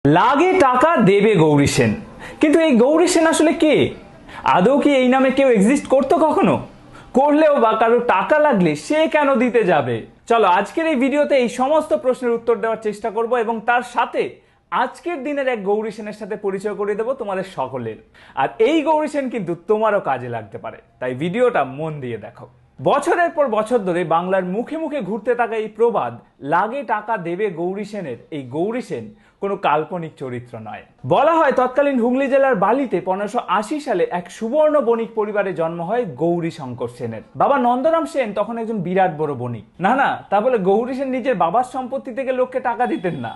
লাগে টাকা দেবে গৌরী সেন, কিন্তু এই গৌরী সেন আসলে কে? আদৌ কি এই নামে কেউ এক্সিস্ট করতো কখনো? করলেও বা কারো টাকা লাগলে সে কেন দিতে যাবে? চলো আজকের এই ভিডিওতে এই সমস্ত প্রশ্নের উত্তর দেওয়ার চেষ্টা করব এবং তার সাথে আজকের দিনের এক গৌরী সেনের সাথে পরিচয় করিয়ে দেবো তোমাদের সকলের। আর এই গৌরী সেন কিন্তু তোমারও কাজে লাগতে পারে, তাই ভিডিওটা মন দিয়ে দেখো। বছরের পর বছর ধরে বাংলার মুখে মুখে ঘুরতে থাকা এই প্রবাদ লাগে টাকা দেবে গৌরী সেনের এই গৌরী সেন কোনো কাল্পনিক চরিত্র নয়। বলা হয় তৎকালীন হুগলি জেলার বালিতে 1580 সালে এক সুবর্ণ বণিক পরিবারে জন্ম হয় গৌরী শঙ্কর সেনের। বাবা নন্দরাম সেন তখন একজন বিরাট বড় বণিক। না, তা বলে গৌরী সেন নিজের বাবার সম্পত্তি থেকে লোককে টাকা দিতেন না।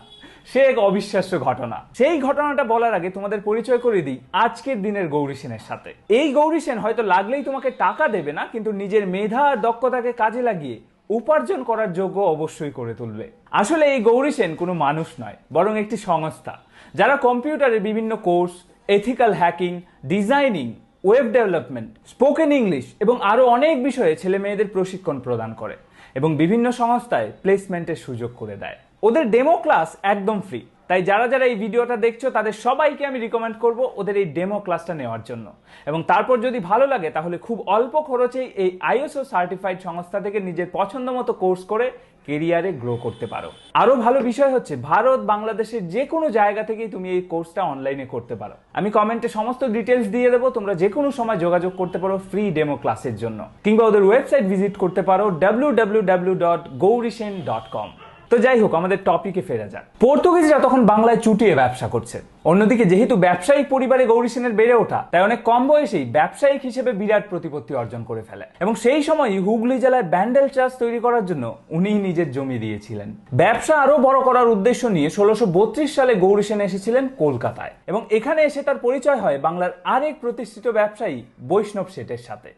সে এক অবিশ্বাস্য ঘটনা। সেই ঘটনাটা বলার আগে তোমাদের পরিচয় করে দিই আজকের দিনের গৌরী সেনের সাথে। এই গৌরী সেন হয়তো লাগলেই তোমাকে টাকা দেবে না, কিন্তু নিজের মেধা আর দক্ষতাকে কাজে লাগিয়ে উপার্জন করার যোগ্য অবশ্যই করে তুলবে। আসলে এই গৌরী সেন কোনো মানুষ নয়, বরং একটি সংস্থা যারা কম্পিউটারে বিভিন্ন course, ethical hacking, designing, web development, spoken English এবং আরো অনেক বিষয়ে ছেলে মেয়েদের প্রশিক্ষণ প্রদান করে এবং বিভিন্ন সংস্থায় প্লেসমেন্টের সুযোগ করে দেয়। ওদের ডেমো ক্লাস একদম ফ্রি, তাই যারা যারা এই ভিডিওটা দেখছো তাদের সবাইকে আমি রিকমেন্ড করব ওদের এই ডেমো ক্লাসটা নেওয়ার জন্য। এবং তারপর যদি ভালো লাগে তাহলে খুব অল্প খরচেই এই আইএসও সার্টিফাইড সংস্থা থেকে নিজের পছন্দ মতো কোর্স করে কেরিয়ারে গ্রো করতে পারো। আরো ভালো বিষয় হচ্ছে ভারত বাংলাদেশের যে কোনো জায়গা থেকেই তুমি এই কোর্সটা অনলাইনে করতে পারো। আমি কমেন্টে সমস্ত ডিটেলস দিয়ে দেবো, তোমরা যে কোনো সময় যোগাযোগ করতে পারো ফ্রি ডেমো ক্লাসের জন্য, কিংবা ওদের ওয়েবসাইট ভিজিট করতে পারো www.gaurisen.com। তো যাই হোক, আমাদের টপিকে ফেরা যাক। পর্তুগিজরা তখন বাংলায় চুটিয়ে ব্যবসা করছে। অন্যদিকে যেহেতু ব্যবসায়িক পরিবারে গৌরী সেনের বেড়ে ওঠা, তাই অনেক কম বয়সেই ব্যবসায়িক হিসেবে বিরাট প্রতিপত্তি অর্জন করে ফেলে এবং সেই সময় হুগলি জেলায় ব্যান্ডেল চাষ তৈরি করার জন্য উনিই নিজের জমি দিয়েছিলেন। ব্যবসা আরো বড় করার উদ্দেশ্য নিয়ে 1632 সালে গৌরী সেন এসেছিলেন কলকাতায় এবং এখানে এসে তার পরিচয় হয় বাংলার আরেক প্রতিষ্ঠিত ব্যবসায়ী বৈষ্ণব শেঠের সাথে।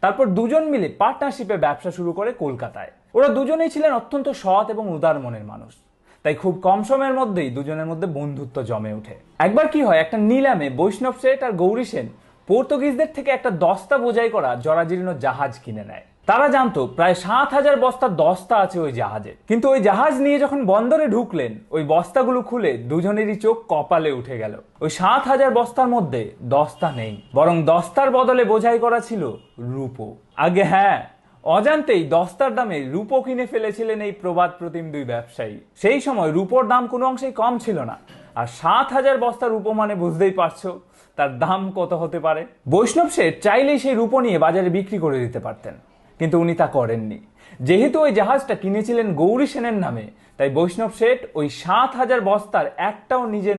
তারপর দুজন মিলে পার্টনারশিপে ব্যবসা শুরু করে কলকাতায়। ওরা দুজনেই ছিলেন অত্যন্ত সৎ এবং উদার মনের মানুষ, তাই খুব কম সময়ের মধ্যেই দুজনের মধ্যে বন্ধুত্ব জমে ওঠে। একবার কি হয়, একটা নিলামে বৈষ্ণব শেঠ আর গৌরী সেন পর্তুগিজদের থেকে একটা দস্তা বোঝাই করা জরাজীর্ণ জাহাজ কিনে নেয়। তারা জানতো প্রায় 7000 বস্তার দস্তা আছে ওই জাহাজে, কিন্তু ওই জাহাজ নিয়ে যখন বন্দরে ঢুকলেন ওই বস্তাগুলো খুলে দুজনেরই চোখ কপালে উঠে গেল। ওই 7000 বস্তার মধ্যে দস্তা নেই, বরং দস্তার বদলে বোঝাই করা ছিল রূপো। আগে হ্যাঁ, অজান্তেই দস্তার দামে রূপো কিনে ফেলেছিলেন এই প্রবাদ প্রতিম দুই ব্যবসায়ী। সেই সময় রূপোর দাম কোনো অংশেই কম ছিল না, আর 7000 বস্তা রূপো মানে বুঝতেই পারছো তার দাম কত হতে পারে। বৈষ্ণব শেঠ চাইলেই সেই রূপো নিয়ে বাজারে বিক্রি করে দিতে পারতেন, কিন্তু উনি তা করেননি। যেহেতু ওই জাহাজটা কিনেছিলেন গৌরী সেনের নামে, তাই বৈষ্ণব শেঠ ওই 7000 বস্তার একটাও নিজের